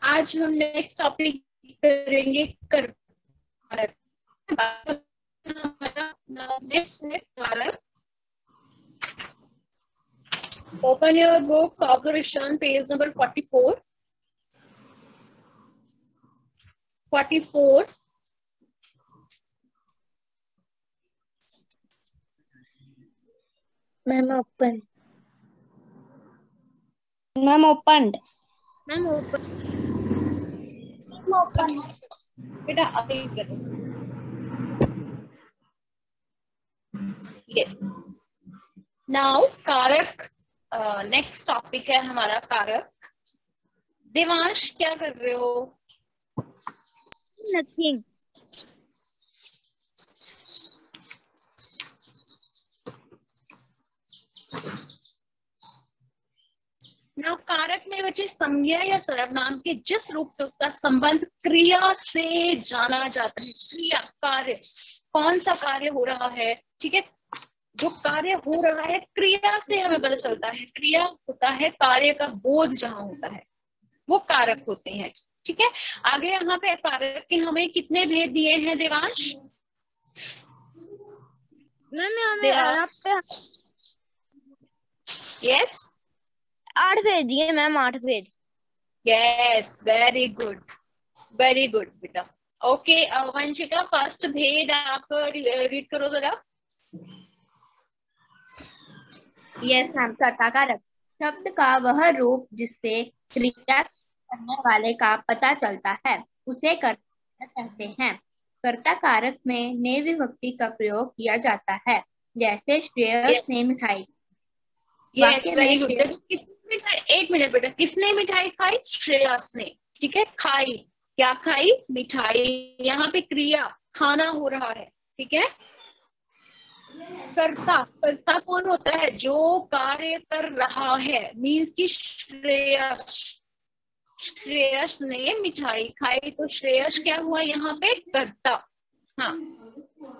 आज हम next topic करेंगे कारक। नेक्स्ट है कारक। Open your books, observation page number 44। 44। Ma'am open. Ma'am open. Ma'am open बेटा अभी करो। यस, नाउ कारक। नेक्स्ट टॉपिक है हमारा कारक। देवांश क्या कर रहे हो? नथिंग। नाउ कारक में बच्चे संज्ञा या सर्वनाम के जिस रूप से उसका संबंध क्रिया से जाना जाता है। क्रिया, कार्य, कौन सा कार्य हो रहा है, ठीक है, जो कार्य हो रहा है क्रिया से हमें पता चलता है। क्रिया होता है कार्य का बोध जहां होता है, वो कारक होते हैं। ठीक है, आगे यहाँ पे कारक के हमें कितने भेद दिए हैं देवांश? यस, 8 भेज दिए मैम, 8 भेज। Yes, very good, very good बेटा। ओके, वंशिका फर्स्ट भेद आप रीड करो जरा। Yes ma'am. कर्ता कारक शब्द का वह रूप जिससे क्रिया करने वाले का पता चलता है, उसे कर्ता कहते हैं। कर्ता कारक में ने विभक्ति का प्रयोग किया जाता है, जैसे श्रेयस ने मिठाई। Yes, very good. किसने मिठाई, एक मिनट बेटा, किसने मिठाई खाई? श्रेयस ने। ठीक है, खाई, क्या खाई? मिठाई। यहाँ पे क्रिया खाना हो रहा है। ठीक है, कर्ता, कर्ता कौन होता है? जो कार्य कर रहा है, मीन्स की श्रेयस। श्रेयस ने मिठाई खाई, तो श्रेयस क्या हुआ यहाँ पे? कर्ता। हाँ,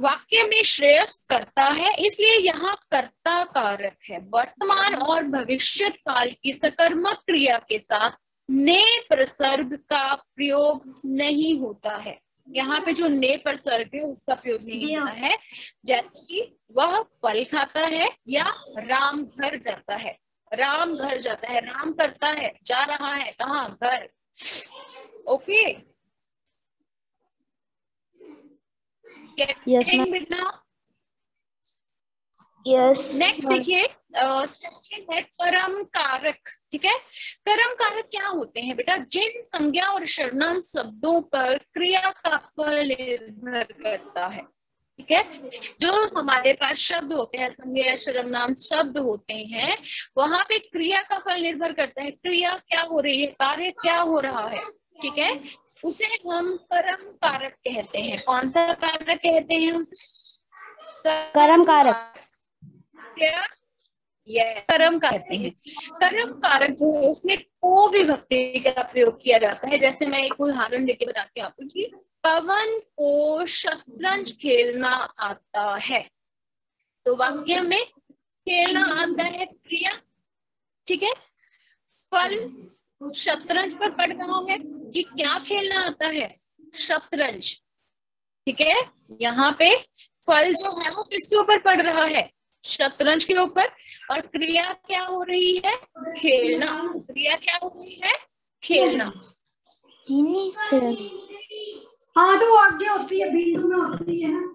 वाक्य में श्रेयस करता है, इसलिए यहाँ कर्ता कारक है। वर्तमान और भविष्य काल की सकर्मक क्रिया के साथ ने प्रसर्ग का प्रयोग नहीं होता है। यहाँ पे जो ने प्रसर्ग है उसका प्रयोग नहीं होता है। जैसे कि वह फल खाता है या राम घर जाता है। राम घर जाता है, राम करता है, जा रहा है कहाँ? घर। Okay, yes ma'am. बेटा। यस। नेक्स्ट देखिए, सेकंड है कर्म कारक। ठीक है, कर्म कारक क्या होते हैं बेटा? जिन संज्ञा और सर्वनाम शब्दों पर क्रिया का फल निर्भर करता है। ठीक है, जो हमारे पास शब्द होते हैं, संज्ञा सर्वनाम शब्द होते हैं, वहां पे क्रिया का फल निर्भर करता है। क्रिया क्या हो रही है, कार्य क्या हो रहा है, ठीक है, उसे हम कर्म कारक कहते हैं। कौन सा कारक कहते हैं उसे? कर्म कारक। ये कर्म कहते हैं। कर्म कारक जो है उसमें को विभक्ति का प्रयोग किया जाता है। जैसे मैं एक उदाहरण देके बताती हूँ आपको कि पवन को शतरंज खेलना आता है, तो वाक्य में खेलना आता है क्रिया। ठीक है, फल शतरंज पर पड़ रहा है कि क्या खेलना आता है? शतरंज। ठीक है, यहाँ पे फल जो है वो किसके ऊपर पड़ रहा है? शतरंज के ऊपर। और क्रिया क्या हो रही है? खेलना। क्रिया क्या हो रही है? खेलना। हाँ, तो आगे होती है, बिंदु में होती है ना।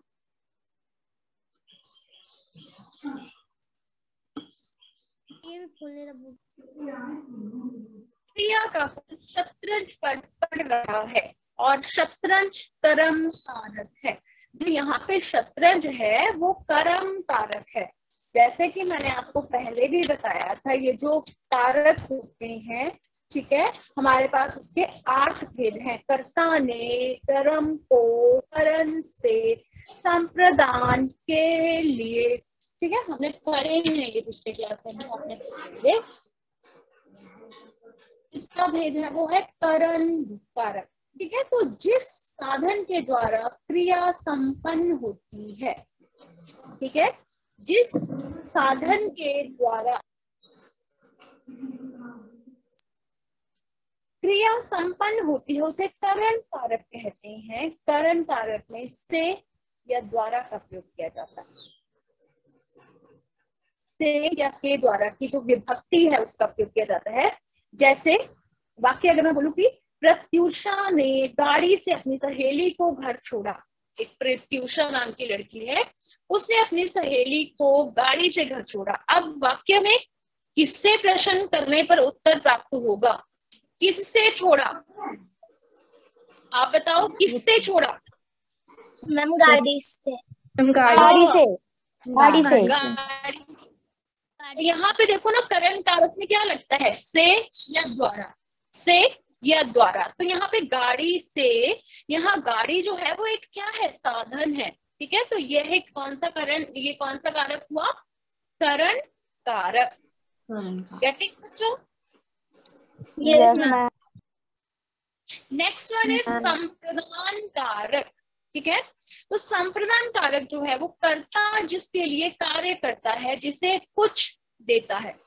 क्रिया का फल शतरंज पर पड़ रहा है और शतरंज कर्म कारक है। जो यहाँ पे शतरंज है वो कर्म कारक है। जैसे कि मैंने आपको पहले भी बताया था, ये जो कारक होते हैं, ठीक है, हमारे पास उसके 8 भेद हैं। कर्ता ने, कर्म को, करण से, संप्रदान के लिए। ठीक है, हमने पढ़े ही नहीं ये पिछले क्लास में, आपने पढ़े। इसका भेद है वो है करण कारक। ठीक है, तो जिस साधन के द्वारा क्रिया संपन्न होती है, ठीक है, जिस साधन के द्वारा क्रिया संपन्न होती है उसे करण कारक कहते हैं। करण कारक में से या द्वारा का प्रयोग किया जाता है। से या के द्वारा की जो विभक्ति है उसका प्रयोग किया जाता है। जैसे वाक्य अगर मैं बोलूं कि प्रत्युषा ने गाड़ी से अपनी सहेली को घर छोड़ा। एक प्रत्युषा नाम की लड़की है, उसने अपनी सहेली को गाड़ी से घर छोड़ा। अब वाक्य में किससे प्रश्न करने पर उत्तर प्राप्त होगा? किससे छोड़ा? आप बताओ, किससे छोड़ा? मैम गाड़ी से। गाड़ी से। गाड़ी से। गाड़ी। यहाँ पे देखो ना, करण कारक में क्या लगता है? से या द्वारा। से या द्वारा। तो यहाँ पे गाड़ी से, यहाँ गाड़ी जो है वो एक क्या है? साधन है। ठीक है, तो यह एक कौन सा करण, ये कौन सा कारक हुआ? करण कारक। गेटिंग बच्चों? Yes ma'am. Next one is संप्रदान कारक। ठीक है, तो संप्रदान कारक जो है वो कर्ता जिसके लिए कार्य करता है, जिसे कुछ देता है।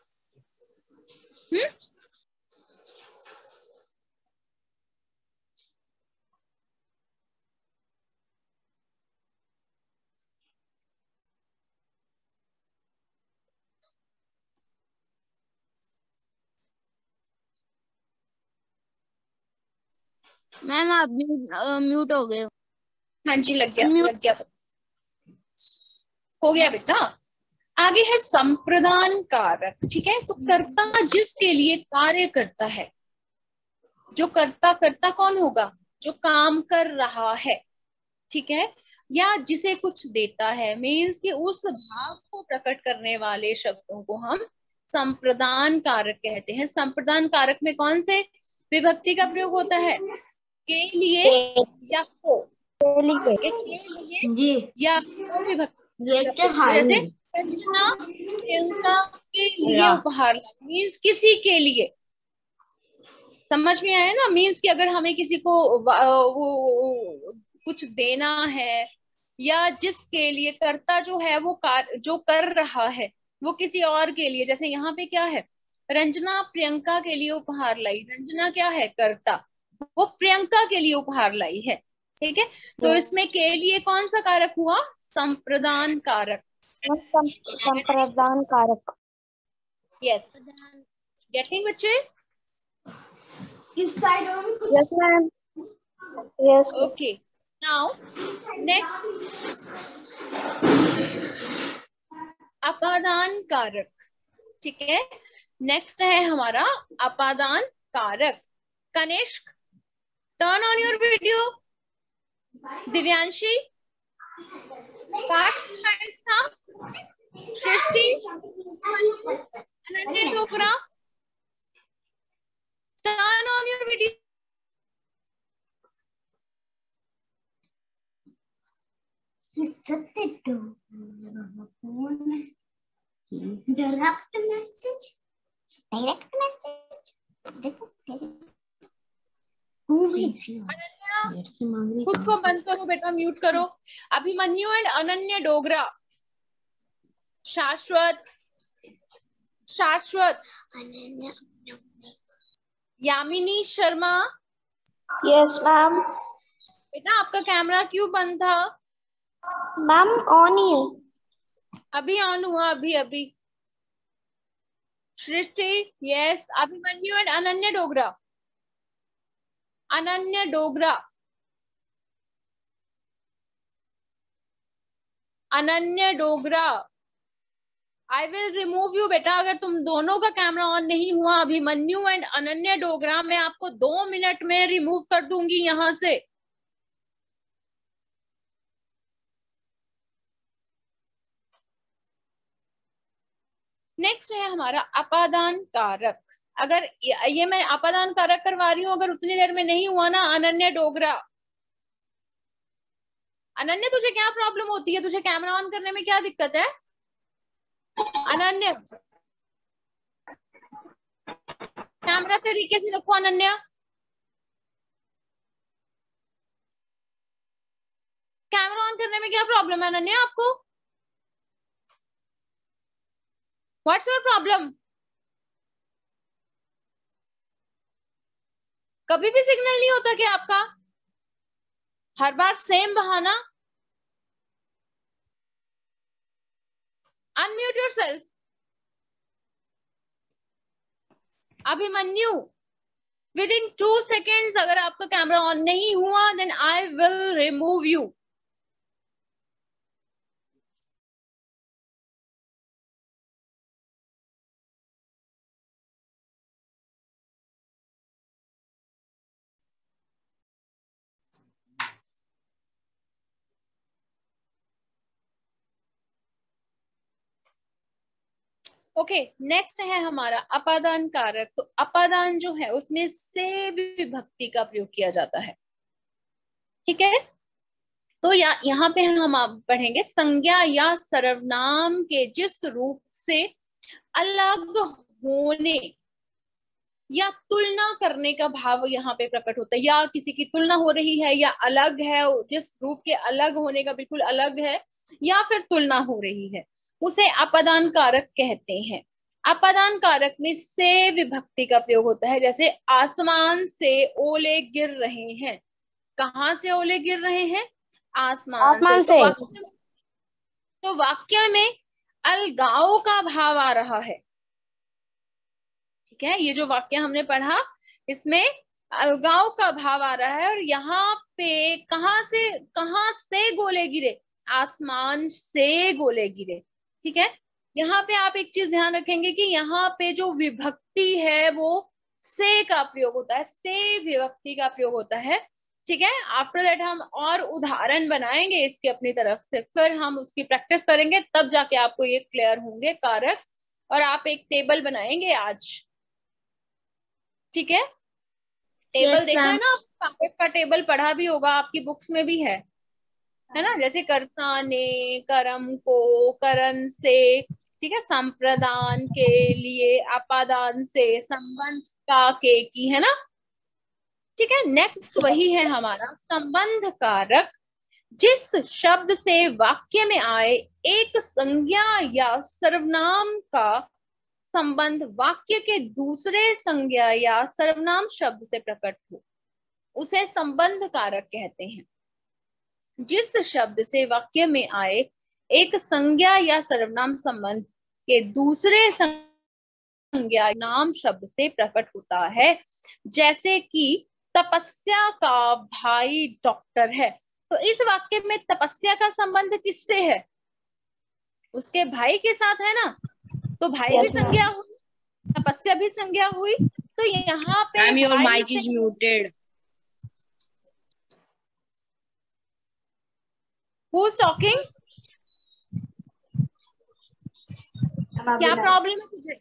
मैम आप म्यूट हो गए हो। हाँ जी, लग गया हो गया बेटा। आगे है संप्रदान कारक। ठीक है, तो कर्ता जिसके लिए कार्य करता है, जो कर्ता कौन होगा? जो काम कर रहा है। ठीक है, या जिसे कुछ देता है, मीन्स कि उस भाव को प्रकट करने वाले शब्दों को हम संप्रदान कारक कहते हैं। संप्रदान कारक में कौन से विभक्ति का प्रयोग होता है? के लिए या को? के लिए या को विभक्ति। जैसे रंजना प्रियंका के लिए उपहार लाई, मीन्स किसी के लिए। समझ में आया ना? मीन्स कि अगर हमें किसी को वो कुछ देना है, या जिसके लिए कर्ता जो है वो जो कर रहा है वो किसी और के लिए। जैसे यहाँ पे क्या है? रंजना प्रियंका के लिए उपहार लाई। रंजना क्या है? कर्ता, वो प्रियंका के लिए उपहार लाई है। ठीक है, तो इसमें के लिए कौन सा कारक हुआ? संप्रदान कारक। संप्रदान कारक। यस, गेटिंग बच्चे? इस साइड में भी कुछ। Yes ma'am. Yes. Okay, now next अपादान कारक। ठीक है, नेक्स्ट है हमारा अपादान कारक। Kanishk, turn on your video. Divyanshi, Srishti, Ananya Dogra, turn on your video. खुद को बंद करो बेटा, म्यूट करो। Abhimanyu and Ananya Dogra. Shashwat, Yamini Sharma. Yes ma'am. बेटा आपका कैमरा क्यों बंद था? मैम ऑन ही है। अभी ऑन हुआ, अभी। Srishti, yes. Abhimanyu and Ananya Dogra. Ananya Dogra, Ananya Dogra, I will remove you बेटा अगर तुम दोनों का कैमरा ऑन नहीं हुआ। अभिमन्यु एंड अनन्या डोगरा, मैं आपको 2 मिनट में रिमूव कर दूंगी यहां से। नेक्स्ट है हमारा अपादान कारक। अगर ये मैं अपादान कारक करवा रही हूँ, अगर उतनी देर में नहीं हुआ ना, अनन्या डोगरा। अनन्या तुझे क्या प्रॉब्लम होती है? तुझे कैमरा ऑन करने में क्या दिक्कत है? अनन्या कैमरा तरीके से रखो। अनन्या कैमरा ऑन करने में क्या प्रॉब्लम है? अनन्या आपको व्हाट्स योर प्रॉब्लम? कभी भी सिग्नल नहीं होता क्या आपका? हर बार सेम बहाना? Unmute yourself. Abhimanyu, within 2 seconds अगर आपका कैमरा ऑन नहीं हुआ then I will remove you. Okay, next है हमारा अपादान कारक। तो अपादान जो है उसमें से विभक्ति का प्रयोग किया जाता है। ठीक है, तो यहाँ पे हम आप पढ़ेंगे संज्ञा या सर्वनाम के जिस रूप से अलग होने या तुलना करने का भाव यहाँ पे प्रकट होता है, या किसी की तुलना हो रही है या अलग है, जिस रूप के अलग होने का बिल्कुल अलग है या फिर तुलना हो रही है, उसे अपादान कारक कहते हैं। अपादान कारक में से विभक्ति का प्रयोग होता है, जैसे आसमान से ओले गिर रहे हैं। कहाँ से ओले गिर रहे हैं? आसमान से। तो वाक्य में अलगाव का भाव आ रहा है। ठीक है, ये जो वाक्य हमने पढ़ा इसमें अलगाव का भाव आ रहा है। और यहाँ पे कहाँ से गोले गिरे? आसमान से गोले गिरे। ठीक है, यहाँ पे आप एक चीज ध्यान रखेंगे कि यहाँ पे जो विभक्ति है वो से का प्रयोग होता है, से विभक्ति का प्रयोग होता है। ठीक है, आफ्टर दैट हम और उदाहरण बनाएंगे इसके अपनी तरफ से, फिर हम उसकी प्रैक्टिस करेंगे, तब जाके आपको ये क्लियर होंगे कारक। और आप एक टेबल बनाएंगे आज। ठीक है, टेबल देखा है ना, कारक का टेबल पढ़ा भी होगा, आपकी बुक्स में भी है ना, जैसे कर्ता ने, कर्म को, करण से। ठीक है, संप्रदान के लिए, अपादान से, संबंध का के की, है ना। ठीक है, नेक्स्ट वही है हमारा संबंध कारक। जिस शब्द से वाक्य में आए एक संज्ञा या सर्वनाम का संबंध वाक्य के दूसरे संज्ञा या सर्वनाम शब्द से प्रकट हो, उसे संबंध कारक कहते हैं। जिस शब्द से वाक्य में आए एक संज्ञा या सर्वनाम संबंध के दूसरे संज्ञा नाम शब्द से प्रकट होता है, जैसे कि तपस्या का भाई डॉक्टर है। तो इस वाक्य में तपस्या का संबंध किससे है? उसके भाई के साथ है ना, तो भाई भी संज्ञा हुई, तपस्या भी संज्ञा हुई। तो यहाँ पे your mic is muted. Who's talking? क्या प्रॉब्लम है तुझे?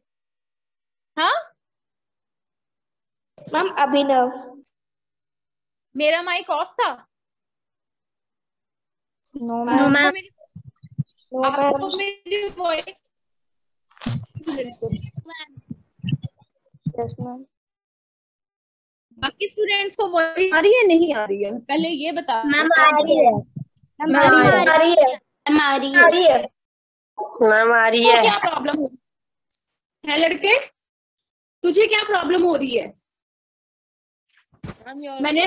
हाँ मैम, अभिनव। मेरा माइक ऑफ था? No ma'am. आपको मेरी वॉइस यस मैम। बाकी स्टूडेंट्स को वॉइस आ रही है नहीं आ रही है? पहले ये बता। मैम आ रही है। मैम आ रही है। मैम आ रही है। मैम आ रही है। क्या प्रॉब्लम है लड़के? तुझे क्या प्रॉब्लम हो रही है? मैंने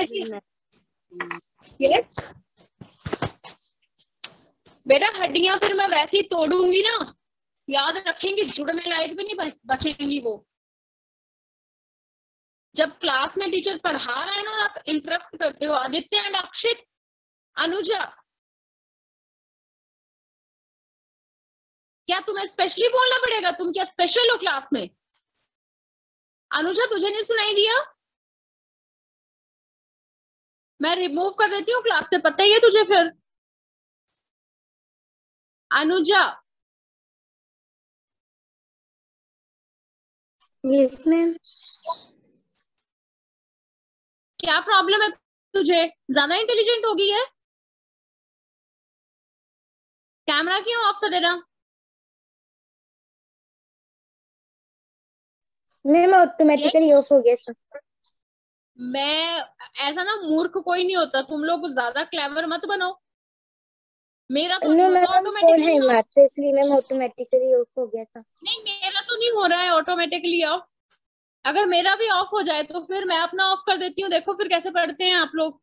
यस बेटा, हड्डियां फिर मैं वैसे ही तोड़ूंगी ना, याद रखेंगे, जुड़ने लायक भी नहीं बचेंगी वो। जब क्लास में टीचर पढ़ा रहा है ना, आप इंटरप्ट करते हो। आदित्य एंड अक्षित, अनुजा, क्या तुम्हें स्पेशली बोलना पड़ेगा? तुम क्या स्पेशल हो क्लास में? अनुजा, तुझे नहीं सुनाई दिया? मैं रिमूव कर देती हूँ क्लास से, पता ही है तुझे फिर। अनुजा। Yes ma'am. क्या प्रॉब्लम है तुझे? ज्यादा इंटेलिजेंट हो गई है? कैमरा क्यों ऑफ था तेरा? मैम ऑटोमेटिकली ऑफ हो गया। मैं ऐसा ना, मूर्ख कोई नहीं होता। तुम लोग ज्यादा क्लेवर मत बनो। मेरा तो नहीं होता फोन ऑटोमेटिकली है ऑफ। मैथ तो इसलिए मैम ऑटोमेटिकली ऑफ हो गया था। नहीं मेरा तो नहीं हो रहा है ऑटोमेटिकली ऑफ। अगर मेरा भी ऑफ हो जाए तो फिर मैं अपना ऑफ कर देती हूँ। देखो फिर कैसे पढ़ते हैं आप लोग।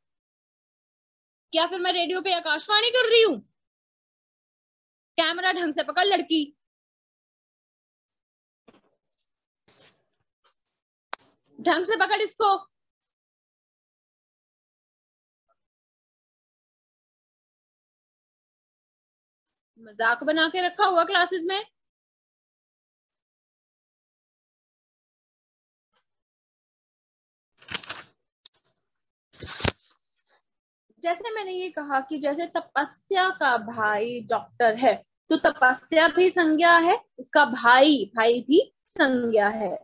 क्या फिर मैं रेडियो पे आकाशवाणी कर रही हूँ? कैमरा ढंग से पकड़ लड़की। ढंग से पकड़ इसको। मजाक बना के रखा हुआ क्लासेस में। जैसे मैंने ये कहा कि जैसे तपस्या का भाई डॉक्टर है, तो तपस्या भी संज्ञा है, उसका भाई भाई भी संज्ञा है।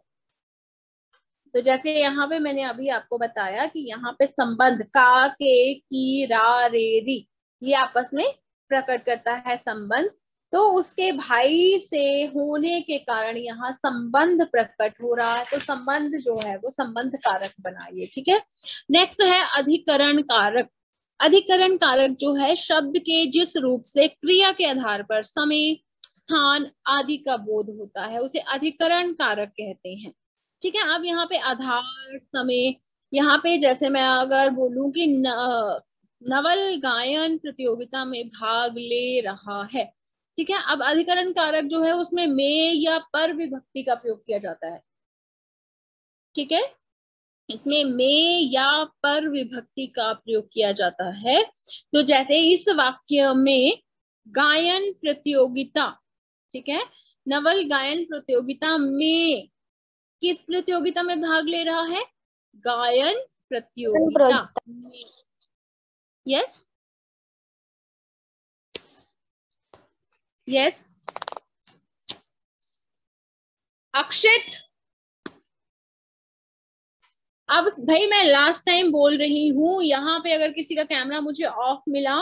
तो जैसे यहाँ पे मैंने अभी आपको बताया कि यहाँ पे संबंध का, के, की, रा, रे, री, ये आपस में प्रकट करता है संबंध। तो उसके भाई से होने के कारण यहाँ संबंध प्रकट हो रहा है। तो संबंध जो है वो संबंध कारक बनाइए, ठीक है। नेक्स्ट है अधिकरण कारक। अधिकरण कारक जो है शब्द के जिस रूप से क्रिया के आधार पर समय, स्थान आदि का बोध होता है उसे अधिकरण कारक कहते हैं, ठीक है। अब यहाँ पे आधार, समय, यहाँ पे जैसे मैं अगर बोलूं कि नवल गायन प्रतियोगिता में भाग ले रहा है, ठीक है। अब अधिकरण कारक जो है उसमें में या पर विभक्ति का प्रयोग किया जाता है, ठीक है। इसमें में या पर विभक्ति का प्रयोग किया जाता है। तो जैसे इस वाक्य में गायन प्रतियोगिता, ठीक है, नवल गायन प्रतियोगिता में, किस प्रतियोगिता में भाग ले रहा है? गायन प्रतियोगिता में। यस यस अक्षित। अब भाई मैं लास्ट टाइम बोल रही हूँ, यहाँ पे अगर किसी का कैमरा मुझे ऑफ मिला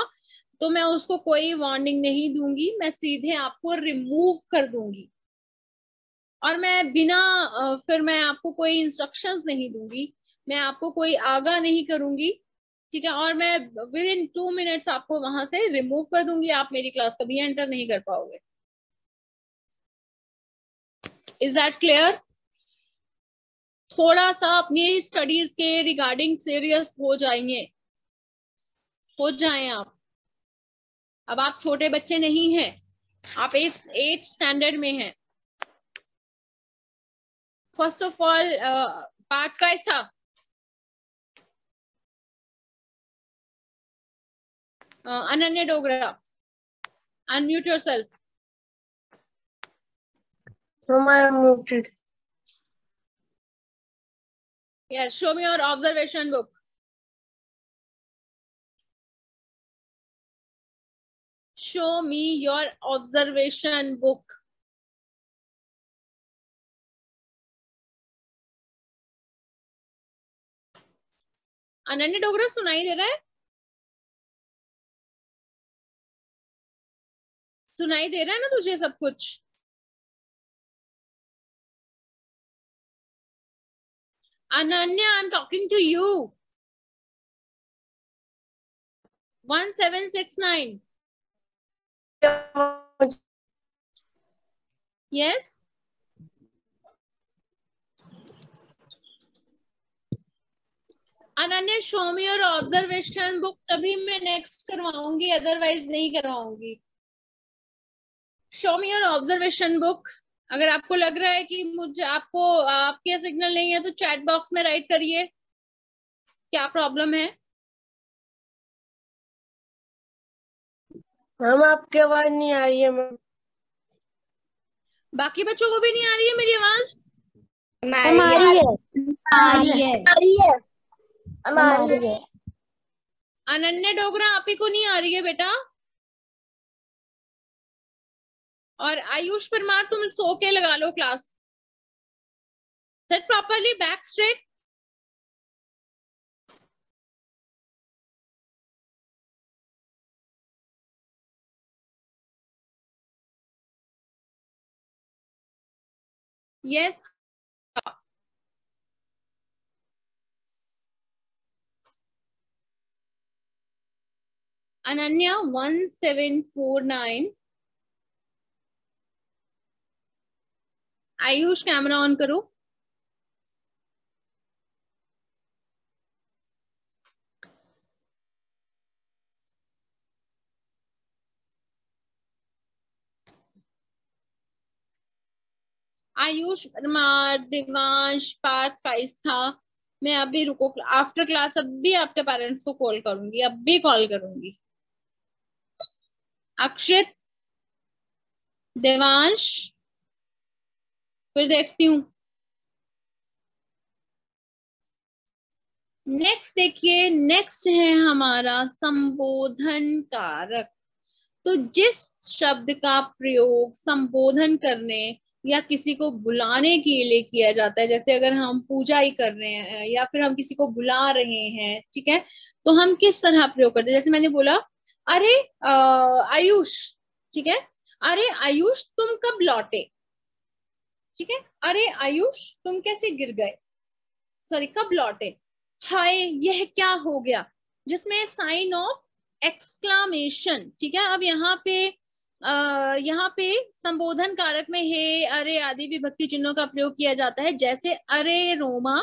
तो मैं उसको कोई वार्निंग नहीं दूंगी, मैं सीधे आपको रिमूव कर दूंगी। और मैं बिना फिर मैं आपको कोई इंस्ट्रक्शंस नहीं दूंगी, मैं आपको कोई आगाह नहीं करूंगी, ठीक है। और मैं विद इन 2 मिनट्स आपको वहां से रिमूव कर दूंगी, आप मेरी क्लास कभी एंटर नहीं कर पाओगे। Is that clear? थोड़ा सा अपनी स्टडीज के रिगार्डिंग सीरियस हो जाइए, हो जाएं आप। अब आप छोटे बच्चे नहीं हैं, आप 8th स्टैंडर्ड में हैं। फर्स्ट ऑफ ऑल पाठ का था Ananya Dogra, unmute yourself. I am muted. Yes, show me your observation book. Show me your observation book. Ananya Dogra सुनाई दे रहा है? सुनाई दे रहा है ना तुझे सब कुछ? Ananya, I'm talking to you. 1769. Yes. Ananya, show me your observation book, तभी मैं नेक्स्ट करवाऊंगी, अदरवाइज नहीं करवाऊंगी। Show me your observation book. अगर आपको लग रहा है कि मुझे आपको आपके सिग्नल नहीं है तो चैट बॉक्स में राइट करिए क्या प्रॉब्लम है। मैम आपकी आवाज नहीं आ रही है मैम। बाकी बच्चों को भी नहीं आ रही है मेरी आवाज? हमारी है। अनन्या डोगरा आप ही को नहीं आ रही है बेटा? और आयुष परमार तुम सो के लगा लो class. Set properly, back straight. Yes. Ananya 1749। Ayush camera on करो। आयुष, परमार, दिवांश, पार्थ, फाइज था। मैं अभी रुको, आफ्टर क्लास अभी आपके पेरेंट्स को कॉल करूंगी, अभी कॉल करूंगी। अक्षित, देवांश, फिर देखती हूँ। नेक्स्ट देखिए, नेक्स्ट है हमारा संबोधन कारक। तो जिस शब्द का प्रयोग संबोधन करने या किसी को बुलाने के लिए किया जाता है, जैसे अगर हम पूजा ही कर रहे हैं या फिर हम किसी को बुला रहे हैं, ठीक है, तो हम किस तरह प्रयोग करते हैं। जैसे मैंने बोला, अरे आयुष, ठीक है, अरे आयुष तुम कब लौटे, ठीक है, अरे आयुष तुम कैसे गिर गए, सॉरी कब लौटे, हाय यह क्या हो गया, जिसमें साइन ऑफ एक्सक्लामेशन, ठीक है। अब यहाँ पे संबोधन कारक में हे, अरे आदि विभक्ति चिन्हों का प्रयोग किया जाता है। जैसे अरे रोमा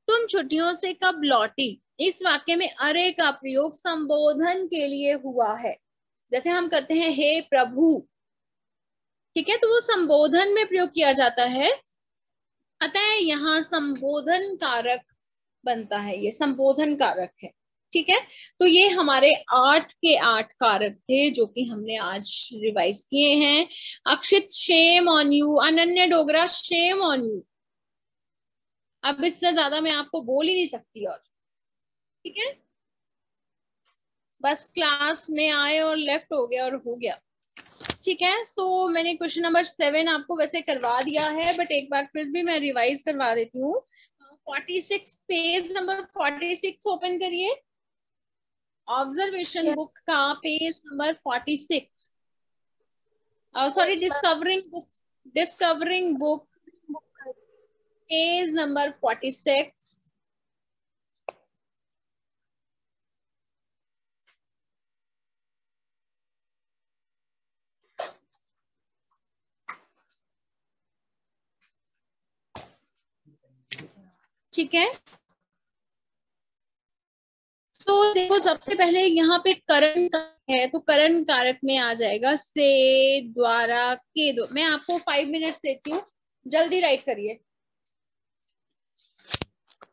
तुम छुट्टियों से कब लौटी, इस वाक्य में अरे का प्रयोग संबोधन के लिए हुआ है। जैसे हम करते हैं हे प्रभु, ठीक है, तो वो संबोधन में प्रयोग किया जाता है, अतः यहाँ संबोधन कारक बनता है, ये संबोधन कारक है, ठीक है। तो ये हमारे 8 के 8 कारक थे जो कि हमने आज रिवाइज किए हैं। अक्षित shame on you, Ananya Dogra shame on you. अब इससे ज्यादा मैं आपको बोल ही नहीं सकती और, ठीक है, बस क्लास में आए और लेफ्ट हो गया और हो गया, ठीक है। सो मैंने क्वेश्चन नंबर 7 आपको वैसे करवा दिया है, बट एक बार फिर भी मैं रिवाइज करवा देती हूँ। 46 पेज नंबर 46 ओपन करिए, ऑब्जर्वेशन बुक का page number 46, sorry discovering book page number 46। ठीक है, तो देखो सबसे पहले यहाँ पे करण है, तो करण कारक में आ जाएगा से, द्वारा, के दो। मैं आपको 5 मिनट्स देती हूँ, जल्दी राइट करिए,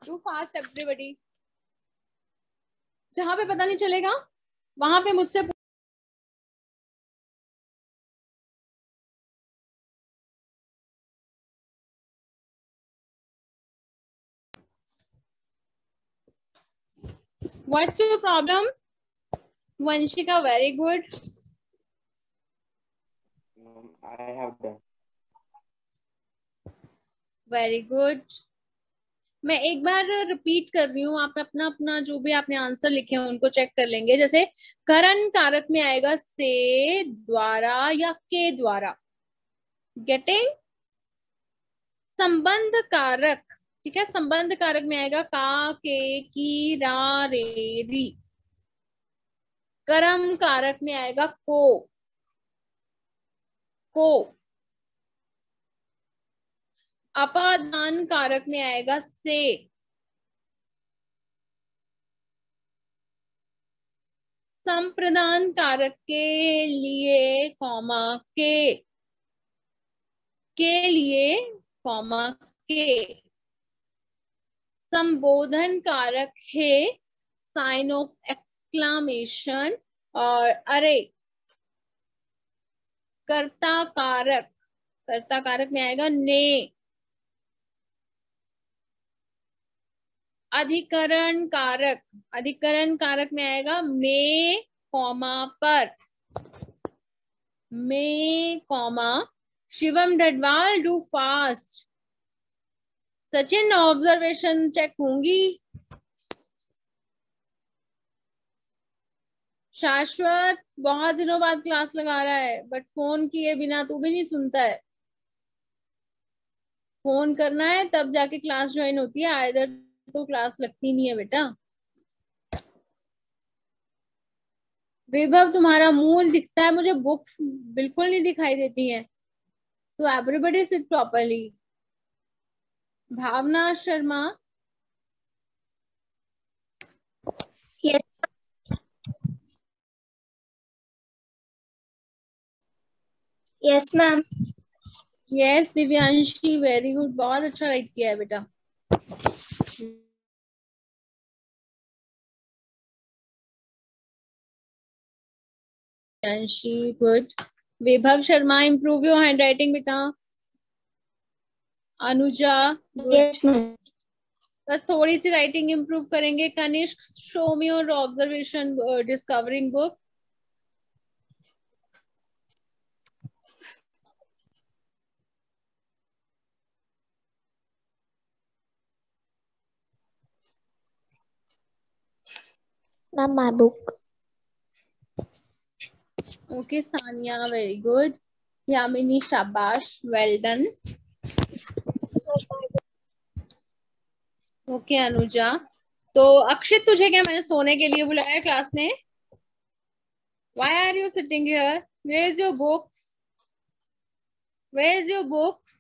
डू फास्ट एवरीबॉडी। जहां पे पता नहीं चलेगा वहां पे मुझसे what's your problem. Vanshika, very good. I have done. Very good. मैं एक बार रिपीट कर रही हूँ, आप अपना अपना जो भी आपने आंसर लिखे हैं उनको चेक कर लेंगे। जैसे करण कारक में आएगा से, द्वारा या के द्वारा, गेटिंग। संबंध कारक, ठीक है, संबंध कारक में आएगा का, के, की, रा, रे, री। कर्म कारक में आएगा को, को। अपादान कारक में आएगा से। संप्रदान कारक के लिए कॉमा के लिए कॉमा के। संबोधन कारक है साइन ऑफ एक्सक्लामेशन और अरे। कर्ता कारक में आएगा ने। अधिकरण कारक में आएगा में, कॉमा पर, में, comma. Shivam Dadwal, do fast. Sachin, observation check होंगी। शाश्वत, बहुत दिनों बाद क्लास लगा रहा है, बट फोन किए बिना तू भी नहीं सुनता है। फोन करना है तब जाके क्लास ज्वाइन होती है, इधर तो क्लास लगती नहीं है बेटा। विभव तुम्हारा मुंह दिखता है, मुझे बुक्स बिल्कुल नहीं दिखाई देती हैं। So everybody sit properly. Bhavna Sharma. Yes. Yes, ma'am. Yes Divyanshi, very good, बहुत अच्छा राइट किया है बेटा। Divyanshi good. Vibhav Sharma, improve your handwriting बेटा। अनुजा गुड। Yes, ma'am. बस थोड़ी सी राइटिंग इम्प्रूव करेंगे। Kanishk, show me your observation discovering book. Ma'am, my book. Okay Sania, very good. Yamini, शाबाश, वेल डन। ओके अनुजा। तो अक्षित, तुझे क्या मैंने सोने के लिए बुलाया क्लास में? Why are you sitting here? Where is your books? Where is your books?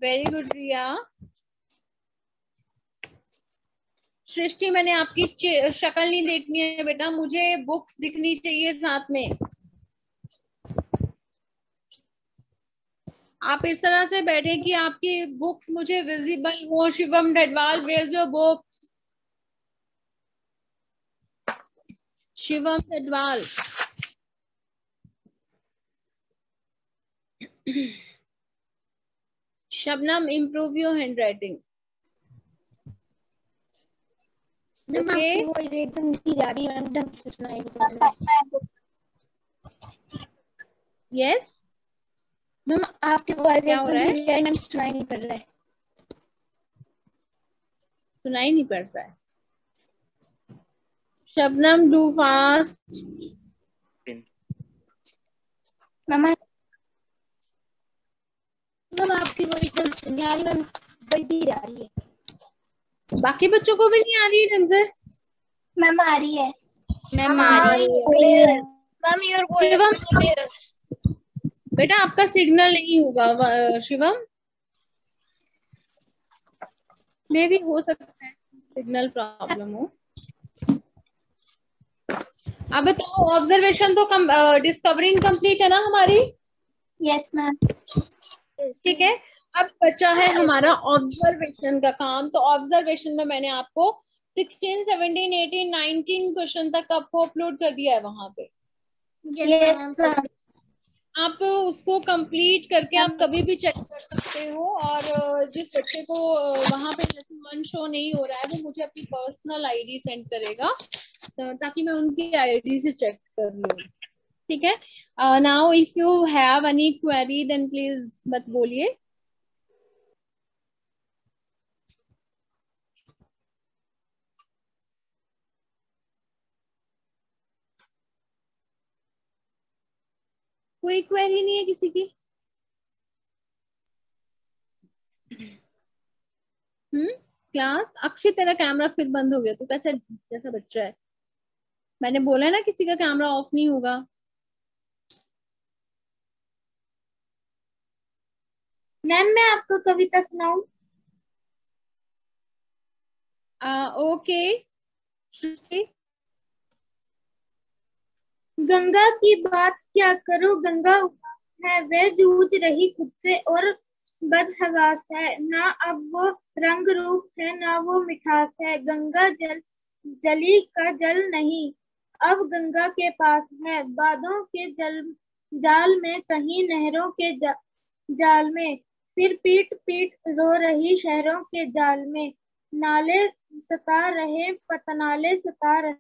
Very good रिया। सृष्टि, मैंने आपकी शक्ल नहीं देखनी है बेटा, मुझे बुक्स दिखनी चाहिए साथ में। आप इस तरह से बैठे कि आपकी बुक्स मुझे विजिबल हो। Shivam Dhadwal, where is your books? Shivam Dhadwal. Shabnam, improve your handwriting. Okay. एकदम धीरे आ रही है, मैम ढंग से सुनाई नहीं पड़ रहा है। Yes. मैम आपकी आवाज क्या हो एकदम रहा है? धीरे आ रही है, मैम सुनाई नहीं पड़ रहा है। सुनाई नहीं पड़ रहा है। Shabnam, do fast. मैम आपकी वॉइस एकदम सुनाई आ रही है, मैम बड़ी धीरे आ रही है। बाकी बच्चों को भी नहीं आ रही है ढंग से? मैम आ रही है। मैम आ रही है। Ma'am your voice clear. बेटा आपका सिग्नल नहीं होगा शिवम, मे भी हो सकता है सिग्नल प्रॉब्लम हो। अब तो ऑब्जर्वेशन तो डिस्कवरिंग कंप्लीट है ना हमारी? Yes ma'am. ठीक है, अब बचा है हमारा ऑब्जर्वेशन का काम। तो ऑब्जर्वेशन में मैंने आपको 16, 17, 18, 19 क्वेश्चन तक आपको अपलोड कर दिया है वहां पे। Yes ma'am. आप उसको कंप्लीट करके आप कभी भी चेक कर सकते हो। और जिस बच्चे को वहां पे लेसन 1 शो नहीं हो रहा है, वो मुझे अपनी पर्सनल आईडी सेंड करेगा ताकि मैं उनकी आईडी से चेक कर लूँ। ठीक है, now if you have any query then please मत बोलिए। कोई क्वेरी नहीं है किसी की? क्लास, अक्षय तेरा कैमरा फिर बंद हो गया, तो कैसे जैसा बच्चा है। मैंने बोला ना किसी का कैमरा ऑफ नहीं होगा। मैम मैं आपको कविता सुनाऊं? ओके सृष्टि। गंगा की बात क्या करो, गंगा उदास है, वे जूझ रही खुद से और बदहवास है। ना अब वो रंग रूप है, ना वो मिठास है। गंगा जली का जल नहीं, अब गंगा के पास है। बादों के जाल में, कहीं नहरों के जाल में, सिर पीट पीट रो रही शहरों के जाल में। नाले सता रहे, पतनाले सता रहे,